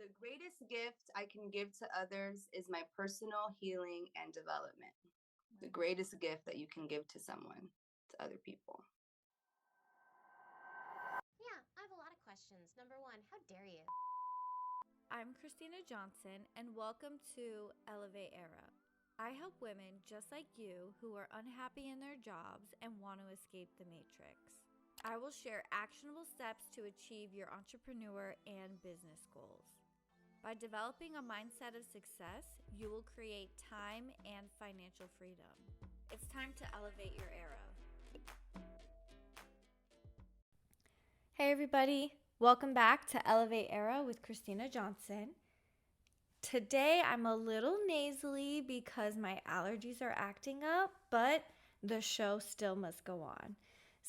The greatest gift I can give to others is my personal healing and development. The greatest gift that you can give to someone, to other people. Yeah, I have a lot of questions. Number one, how dare you? I'm Christina Johnson, and welcome to Elevate Era. I help women just like you who are unhappy in their jobs and want to escape the matrix. I will share actionable steps to achieve your entrepreneur and business goals. By developing a mindset of success, you will create time and financial freedom. It's time to elevate your era. Hey everybody, welcome back to Elevate Era with Christina Johnson. Today I'm a little nasally because my allergies are acting up, but the show still must go on.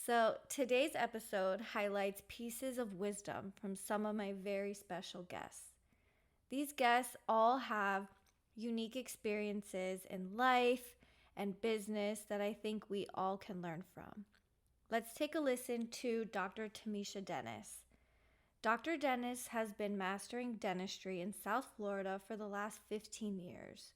So today's episode highlights pieces of wisdom from some of my very special guests. These guests all have unique experiences in life and business that I think we all can learn from. Let's take a listen to Dr. Tamisha Dennis. Dr. Dennis has been mastering dentistry in South Florida for the last 15 years.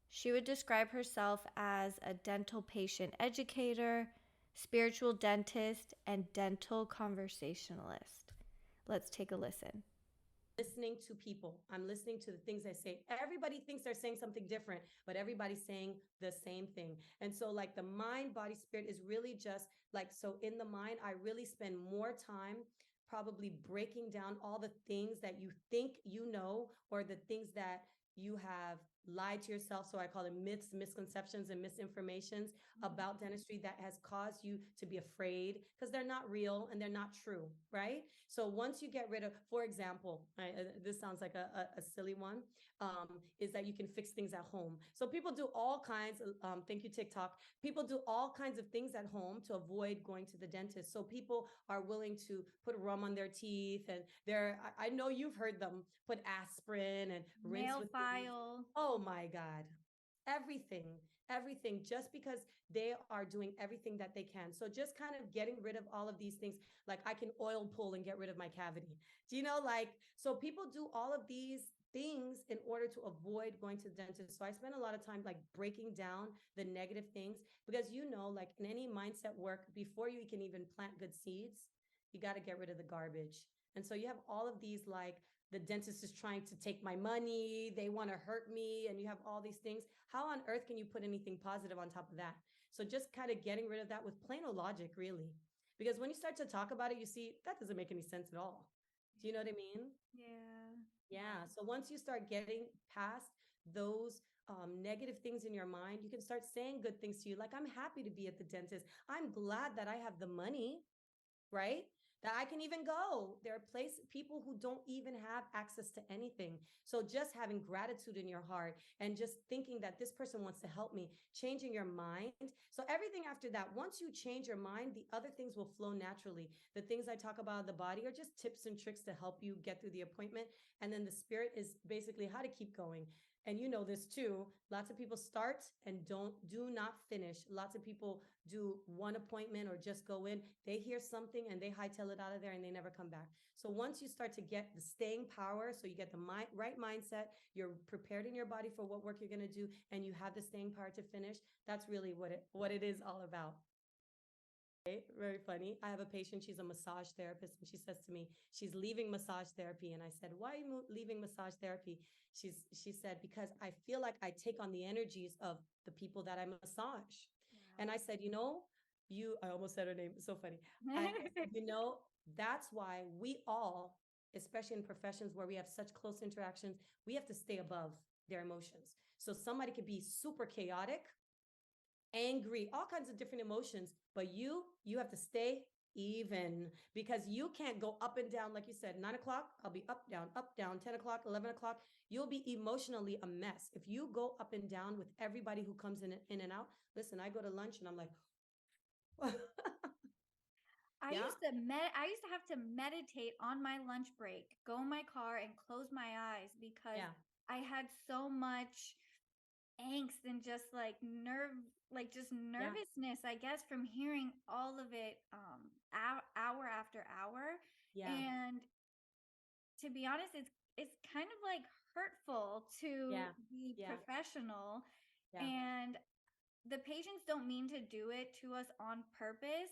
She would describe herself as a dental patient educator, spiritual dentist, and dental conversationalist. Let's take a listen. Listening to people. I'm listening to the things they say. Everybody thinks they're saying something different, but everybody's saying the same thing. And so, like, the mind, body, spirit is really just like, so in the mind, I really spend more time probably breaking down all the things that you think you know, or the things that you have lied to yourself. So I call it myths, misconceptions, and misinformations about dentistry that has caused you to be afraid because they're not real and they're not true, right? So once you get rid of, for example, this sounds like a silly one, is that you can fix things at home. So people do all kinds of, thank you, TikTok. People do all kinds of things at home to avoid going to the dentist. So people are willing to put rum on their teeth, and I know you've heard them put aspirin and rinse Nail with bleach. file. Oh my God. Everything, just because they are doing everything that they can. So just kind of getting rid of all of these things, like I can oil pull and get rid of my cavity. Do you know, like, so people do all of these things in order to avoid going to the dentist. So I spend a lot of time like breaking down the negative things because, you know, like in any mindset work, before you can even plant good seeds, you got to get rid of the garbage. And so you have all of these, like, the dentist is trying to take my money, they want to hurt me, and you have all these things. How on earth can you put anything positive on top of that? So just kind of getting rid of that with plain old logic, really. Because when you start to talk about it, you see that doesn't make any sense at all. Do you know what I mean? Yeah. Yeah. So once you start getting past those negative things in your mind, you can start saying good things to you. Like, I'm happy to be at the dentist. I'm glad that I have the money, right? That I can even go. There are people who don't even have access to anything. So just having gratitude in your heart and just thinking that this person wants to help me, changing your mind. So everything after that, once you change your mind, the other things will flow naturally. The things I talk about in the body are just tips and tricks to help you get through the appointment. And then the spirit is basically how to keep going. And you know this too. Lots of people start and do not finish. Lots of people do one appointment or just go in. They hear something and they hightail it out of there and they never come back. So once you start to get the staying power, so you get the right mindset, you're prepared in your body for what work you're going to do, and you have the staying power to finish. That's really what it is all about. Very funny. I have a patient, she's a massage therapist, and she says to me, she's leaving massage therapy. And I said, why are you leaving massage therapy? She said, because I feel like I take on the energies of the people that I massage. Wow. And I said, I almost said her name. It's so funny. I said, that's why we all, especially in professions where we have such close interactions, we have to stay above their emotions. So somebody could be super chaotic, angry, all kinds of different emotions, but you have to stay even, because you can't go up and down. Like you said, 9 o'clock, I'll be up, down, 10 o'clock, 11 o'clock. You'll be emotionally a mess. If you go up and down with everybody who comes in and out, listen, I go to lunch and I'm like, I yeah, used to I used to have to meditate on my lunch break, go in my car and close my eyes because yeah, I had so much angst and just like just yeah, nervousness, I guess, from hearing all of it hour after hour. yeah, And to be honest, it's kind of call to Yeah. the Yeah. professional, Yeah. and the patients don't mean to do it to us on purpose,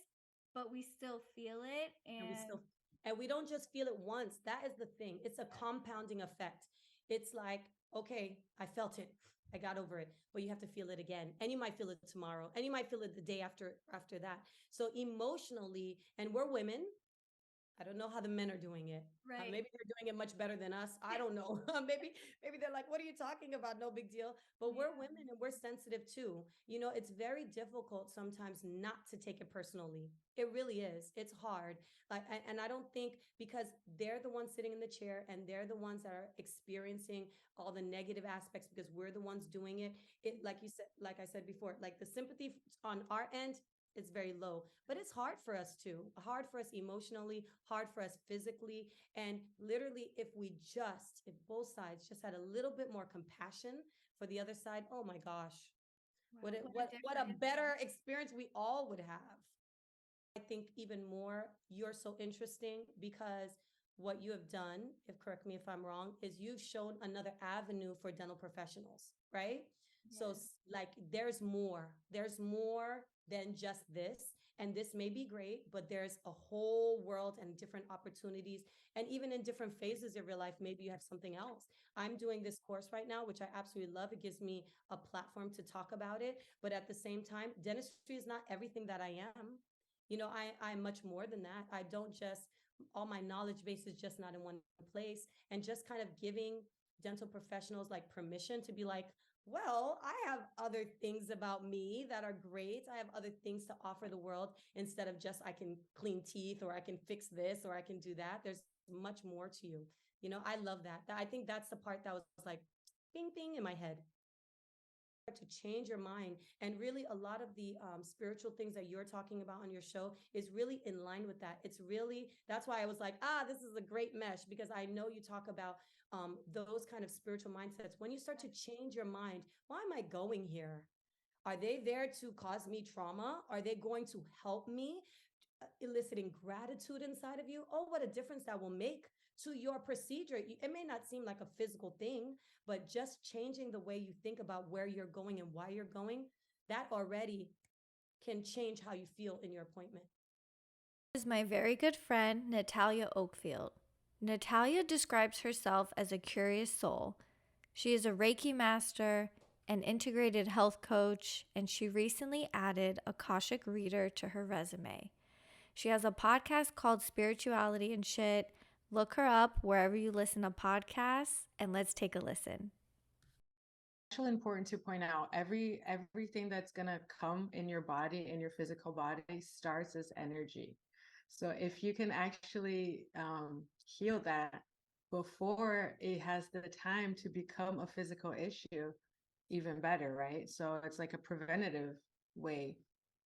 but we still feel it. And we And still, and we don't just feel it once. That is the thing. It's a compounding effect. It's like, okay, I felt it. I got over it, but you have to feel it again. And you might feel it tomorrow. And you might feel it the day after that. So emotionally, and we're women, I don't know how the men are doing it. right. Maybe they're doing it much better than us. I don't know. Maybe they're like, "What are you talking about? No big deal." But we're women and we're sensitive too. You know, it's very difficult sometimes not to take it personally. It really is. It's hard. Like, and I don't think because they're the ones sitting in the chair and they're the ones that are experiencing all the negative aspects because we're the ones doing it. It, like you said, like I said before, like the sympathy on our end, it's very low, but it's hard for us too, hard for us emotionally, hard for us physically. And literally, if both sides just had a little bit more compassion for the other side, oh my gosh, Wow, what a better experience we all would have. I think even more, you're so interesting because what you have done, if correct me if I'm wrong, is you've shown another avenue for dental professionals, right? So yes. like there's more than just this. And this may be great, but there's a whole world and different opportunities. And even in different phases of your life, maybe you have something else. I'm doing this course right now, which I absolutely love. It gives me a platform to talk about it. But at the same time, dentistry is not everything that I am. You know, I'm much more than that. I don't just, all my knowledge base is just not in one place. And just kind of giving dental professionals like permission to be like, well, I have other things about me that are great. I have other things to offer the world instead of just I can clean teeth or I can fix this or I can do that. There's much more to you. You know, I love that. I think that's the part that was like bing, bing in my head to change your mind. And really, a lot of the spiritual things that you're talking about on your show is really in line with that. It's really, that's why I was like, this is a great mesh because I know you talk about those kind of spiritual mindsets. When you start to change your mind, why am I going here? Are they there to cause me trauma? Are they going to help me? Eliciting gratitude inside of you. Oh, what a difference that will make to your procedure. It may not seem like a physical thing, but just changing the way you think about where you're going and why you're going, that already can change how you feel in your appointment. Is my very good friend, Natalia Oakfield. Natalia describes herself as a curious soul. She is a Reiki master, an integrated health coach, and she recently added a Akashic reader to her resume. She has a podcast called Spirituality and Shit. Look her up wherever you listen to podcasts, and let's take a listen. Actually important to point out everything that's going to come in your body, in your physical body, starts as energy. So if you can actually heal that before it has the time to become a physical issue, even better, right? So it's like a preventative way.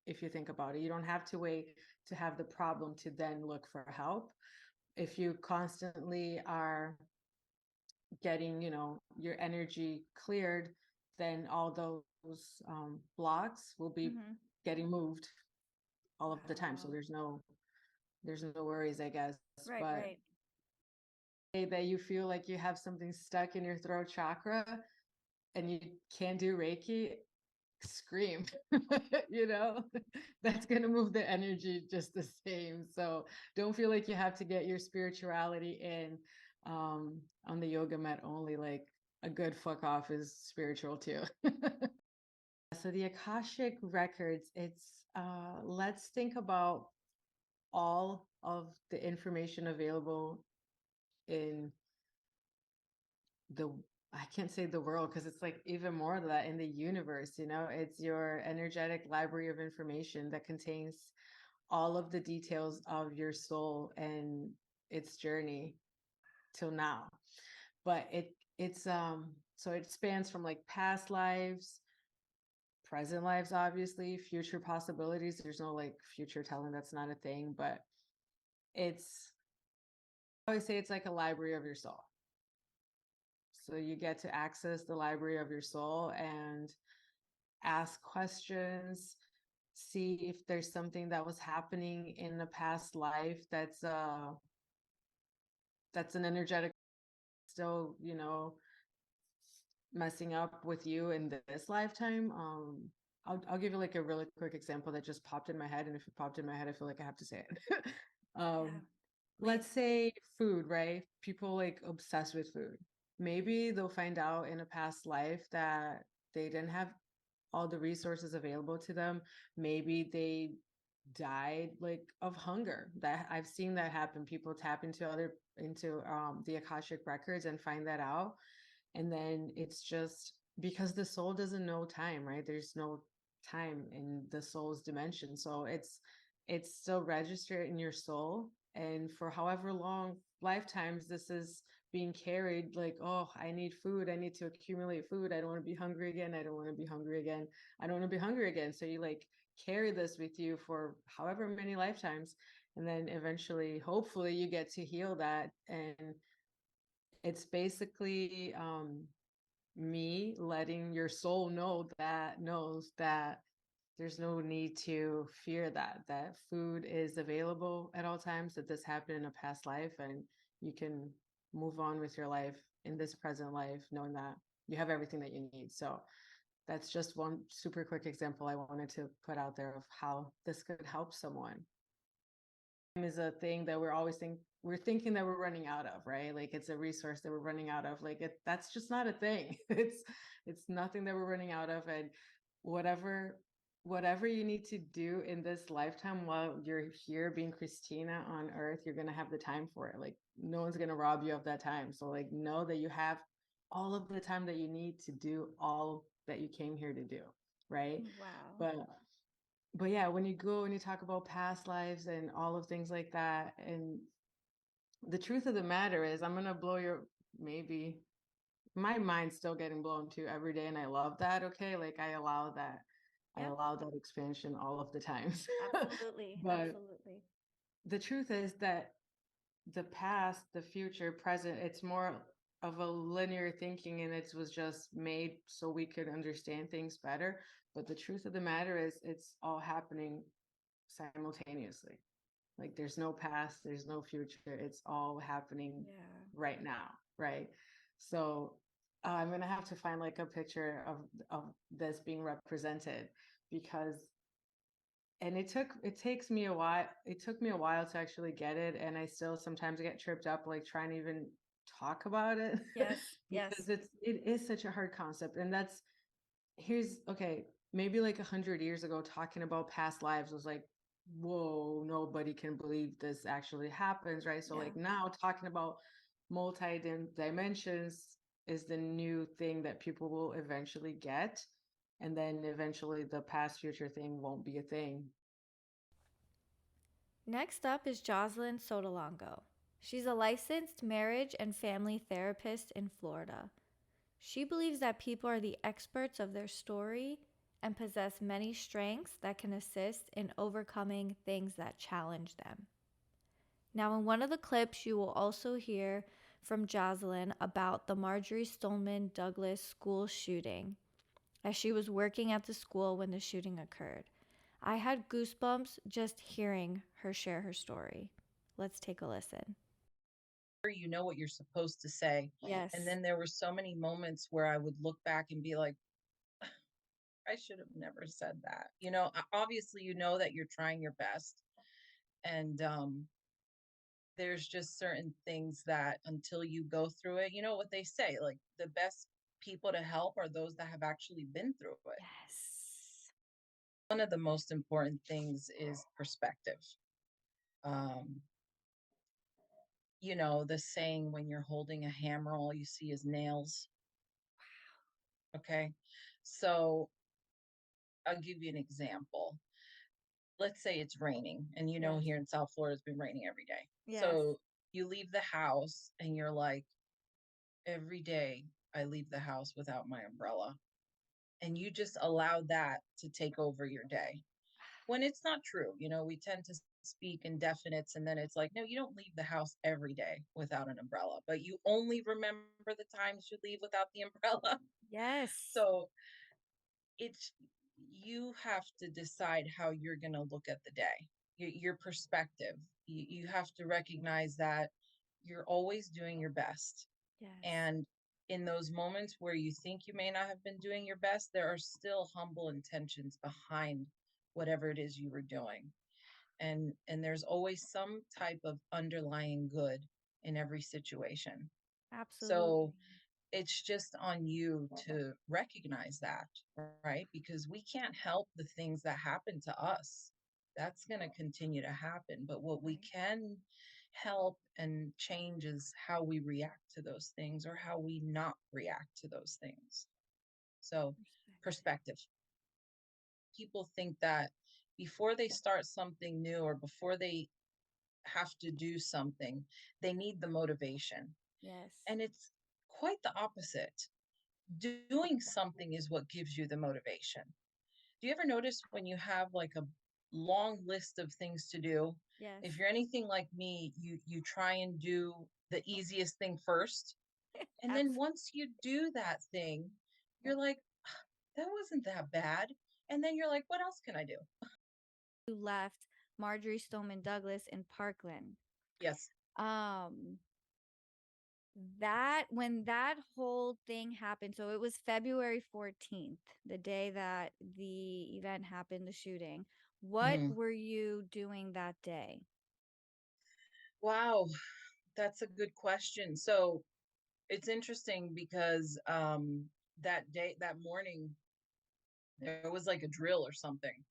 If you think about it, you don't have to wait to have the problem to then look for help. If you constantly are getting, your energy cleared, then all those blocks will be getting moved all of the time. So there's no worries, I guess. Right, But right. that you feel like you have something stuck in your throat chakra and you can't do Reiki, scream. That's going to move the energy just the same. So don't feel like you have to get your spirituality in on the yoga mat only. Like a good fuck off is spiritual too. So the Akashic records, it's let's think about all of the information available in the, I can't say the world because it's like even more of that in the universe. It's your energetic library of information that contains all of the details of your soul and its journey till now. But it's so it spans from like past lives, present lives, obviously, future possibilities. There's no like future telling, that's not a thing, but it's, I always say it's like a library of your soul. So you get to access the library of your soul and ask questions, see if there's something that was happening in a past life that's an energetic still, messing up with you in this lifetime, I'll give you like a really quick example that just popped in my head, and if it popped in my head, I feel like I have to say it. Yeah, Let's please. say food, right? People like obsessed with food. Maybe they'll find out in a past life that they didn't have all the resources available to them. Maybe they died like of hunger. That I've seen that happen. People tap into the Akashic records and find that out. And then it's just because the soul doesn't know time, right? There's no time in the soul's dimension. So it's still registered in your soul. And for however long lifetimes this is being carried, like, oh, I need food, I need to accumulate food, I don't want to be hungry again, I don't want to be hungry again, I don't want to be hungry again. So you like carry this with you for however many lifetimes, and then eventually hopefully you get to heal that. And it's basically me letting your soul knows that there's no need to fear that food is available at all times, that this happened in a past life, and you can move on with your life in this present life knowing that you have everything that you need. So that's just one super quick example I wanted to put out there of how this could help someone. Is a thing that we're thinking that we're running out of, right? Like it's a resource that we're running out of. Like that's just not a thing. It's nothing that we're running out of. And whatever you need to do in this lifetime while you're here being Christina on earth, you're gonna have the time for it. Like no one's gonna rob you of that time. So like know that you have all of the time that you need to do all that you came here to do, right? Wow. But yeah, when you go and you talk about past lives and all of things like that, and the truth of the matter is, I'm gonna blow your maybe my mind's still getting blown too every day, and I love that. Okay, like I Yep. allow that expansion all of the times. Absolutely. But Absolutely. the truth is that the past, the future, present, it's more of a linear thinking, and it was just made so we could understand things better. But the truth of the matter is, it's all happening simultaneously. Like there's no past, there's no future. It's all happening Yeah. right now, right? So I'm gonna have to find like a picture of this being represented, because and it takes me a while. It took me a while to actually get it, and I still sometimes get tripped up like trying to even talk about it Yes. because Yes. it is such a hard concept. And that's here's okay, maybe like 100 years ago talking about past lives was like, whoa, nobody can believe this actually happens, right? So Yeah. like now talking about multi dimensions is the new thing that people will eventually get, and then eventually the past future thing won't be a thing. Next up is Jocelyn Sotolongo. She's a licensed marriage and family therapist in Florida. She believes that people are the experts of their story and possess many strengths that can assist in overcoming things that challenge them. Now, in one of the clips, you will also hear from Jocelyn about the Marjorie Stoneman Douglas school shooting, as she was working at the school when the shooting occurred. I had goosebumps just hearing her share her story. Let's take a listen. You know what you're supposed to say. Yes. And then there were so many moments where I would look back and be like, I should have never said that. Obviously, you know that you're trying your best. And there's just certain things that until you go through it, you know what they say, like the best people to help are those that have actually been through it. Yes. One of the most important things is perspective. Um, the saying, when you're holding a hammer, all you see is nails. Okay. So I'll give you an example. Let's say it's raining, and Yes. here in South Florida, it's been raining every day. Yes. So you leave the house and you're like, every day I leave the house without my umbrella. And you just allow that to take over your day. When it's not true, we tend to speak in definites, and then it's like, no, you don't leave the house every day without an umbrella, but you only remember the times you leave without the umbrella. Yes. So it's you have to decide how you're going to look at the day, your perspective. You have to recognize that you're always doing your best, Yes. and in those moments where you think you may not have been doing your best, there are still humble intentions behind whatever it is you were doing. And there's always some type of underlying good in every situation. Absolutely. So it's just on you to recognize that, right? Because we can't help the things that happen to us. That's going to continue to happen. But what we can help and change is how we react to those things or how we not react to those things. So, perspective. People think that before they start something new or before they have to do something, they need the motivation. Yes. And it's quite the opposite. Doing something is what gives you the motivation. Do you ever notice when you have like a long list of things to do? Yes. If you're anything like me, you try and do the easiest thing first. And then once you do that thing, you're like, "Ah, that wasn't that bad." And then you're like, what else can I do? You left Marjorie Stoneman Douglas in Parkland. Yes. Um, that when that whole thing happened, so it was February 14th, the day that the event happened, the shooting. What Mhm. were you doing that day? Wow, that's a good question. So it's interesting because that day, that morning, there was like a drill or something,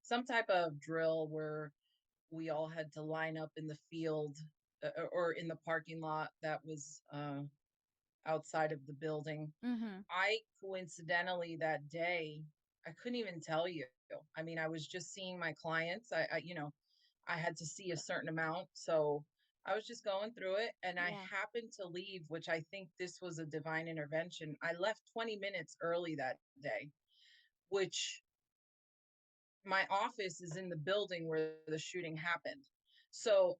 some type of drill where we all had to line up in the field or in the parking lot that was outside of the building. Mm-hmm. I coincidentally that day, I couldn't even tell you. I mean, I was just seeing my clients. I had to see a certain amount. So I was just going through it and I Yeah. happened to leave, which I think this was a divine intervention. I left 20 minutes early that day, which my office is in the building where the shooting happened. So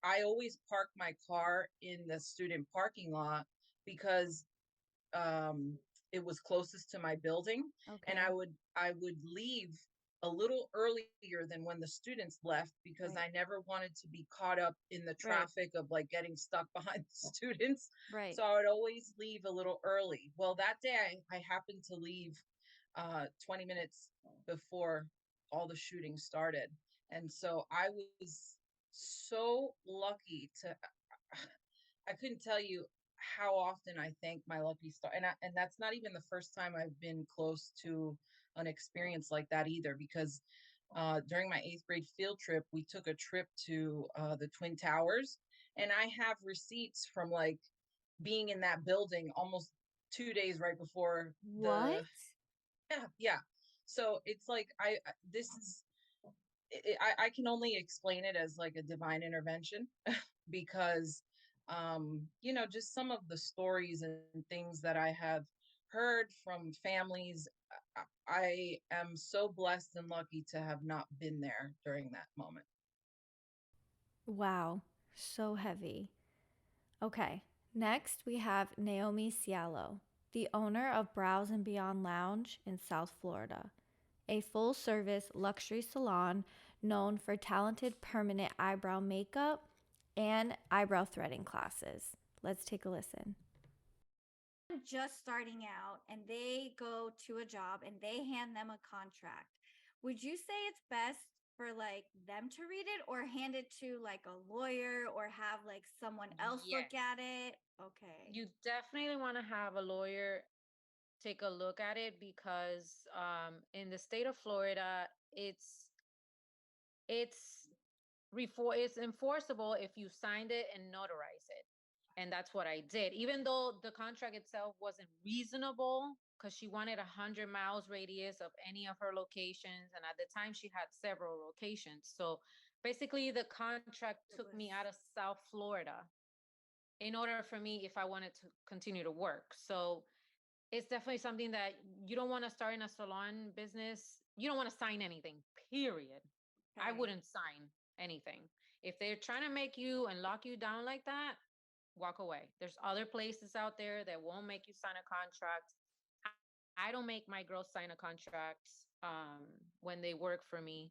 I always park my car in the student parking lot because um it was closest to my building, and Okay. I would leave a little earlier than when the students left because Right. I never wanted to be caught up in the Right. traffic of like getting stuck behind the students. Right. So I would always leave a little early. Well, that day I happened to leave 20 minutes before all the shooting started. And so I was so lucky to I couldn't tell you how often I thank my lucky star. And that's not even the first time I've been close to an experience like that either, because during my 8th grade field trip, we took a trip to the Twin Towers, and I have receipts from like being in that building almost 2 days right before What? yeah. So it's like this is I can only explain it as like a divine intervention because just some of the stories and things that I have heard from families, I am so blessed and lucky to have not been there during that moment. Wow. So heavy. Okay. Next, we have Naomi Cialo, the owner of Brows and Beyond Lounge in South Florida, a full service luxury salon known for talented permanent eyebrow makeup and eyebrow threading classes. Let's take a listen. Just starting out and they go to a job and they hand them a contract. Would you say it's best for like them to read it or hand it to like a lawyer or have like someone else look Yes. at it? Okay. You definitely want to have a lawyer take a look at it because in the state of Florida, it's it's enforceable if you signed it and notarize it. And that's what I did. Even though the contract itself wasn't reasonable because she wanted 100 miles radius of any of her locations. And at the time she had several locations. So basically the contract took me out of South Florida in order for me if I wanted to continue to work. So it's definitely something that you don't want to start in a salon business. You don't want to sign anything, period. I Okay. wouldn't sign anything. If they're trying to make you and lock you down like that, walk away. There's other places out there that won't make you sign a contract. I don't make my girls sign a contract when they work for me.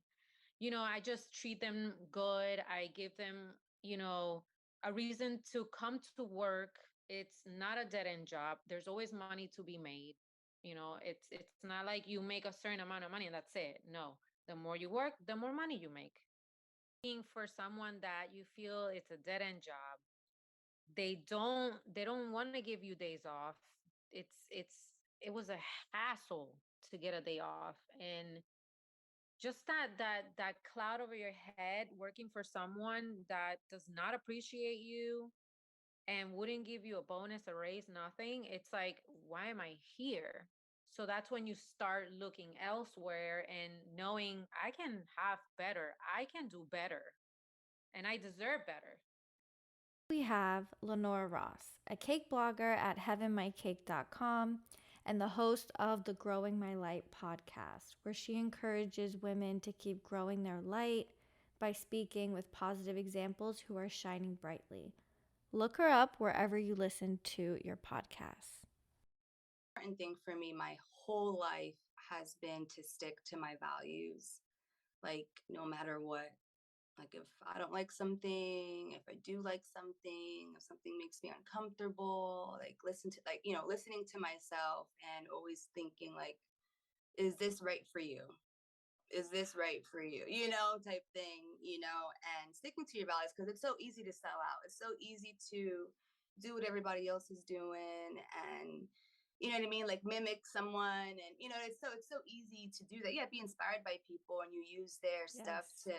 I just treat them good. I give them, a reason to come to work It's not a dead end job. There's always money to be made. It's not like you make a certain amount of money and that's it. No, the more you work, the more money you make. Being for someone that you feel it's a dead end job, they don't want to give you days off. It was a hassle to get a day off, and just that cloud over your head working for someone that does not appreciate you and wouldn't give you a bonus, a raise, nothing. It's like, why am I here? So that's when you start looking elsewhere and knowing I can have better, I can do better, and I deserve better. We have Lenora Ross, a cake blogger at heavenmycake.com and the host of the Growing My Light podcast, where she encourages women to keep growing their light by speaking with positive examples who are shining brightly. Look her up wherever you listen to your podcasts. Important thing for me my whole life has been to stick to my values, like no matter what. Like if I don't like something, if I do like something, if something makes me uncomfortable, like listening to myself and always thinking like, is this right for you? Is this right for you? Type thing, and sticking to your values because it's so easy to sell out. It's so easy to do what everybody else is doing and you know what I mean? Like mimic someone and it's so easy to do that. Yeah, be inspired by people and you use their stuff Yes. to,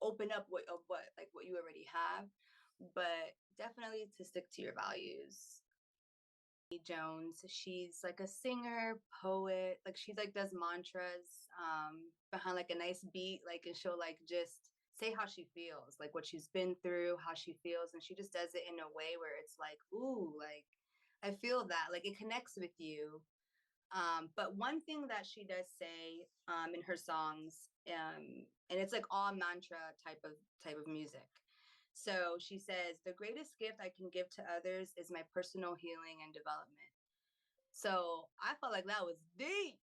open up what you already have. But definitely to stick to your values. Jones. She's like a singer, poet. Like she's like does mantras behind like a nice beat, like and she'll like just say how she feels, like what she's been through, how she feels, and she just does it in a way where it's like, ooh, like I feel that, like it connects with you. But one thing that she does say in her songs, and it's like all mantra type of music. So she says, the greatest gift I can give to others is my personal healing and development. So I felt like that was deep.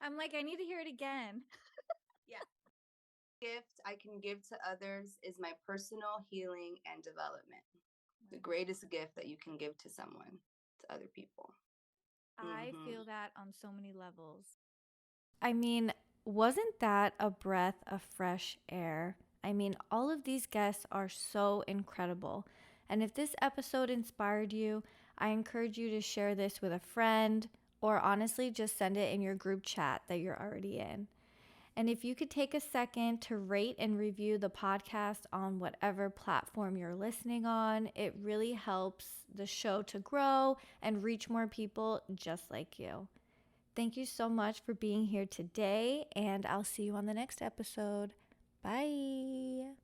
I'm like, I need to hear it again. Yeah. Gift I can give to others is my personal healing and development. The greatest gift that you can give to someone, to other people. I Mhm. feel that on so many levels. I mean, wasn't that a breath of fresh air? I mean, all of these guests are so incredible. And if this episode inspired you, I encourage you to share this with a friend or honestly just send it in your group chat that you're already in. And if you could take a second to rate and review the podcast on whatever platform you're listening on, it really helps the show to grow and reach more people just like you. Thank you so much for being here today, and I'll see you on the next episode. Bye.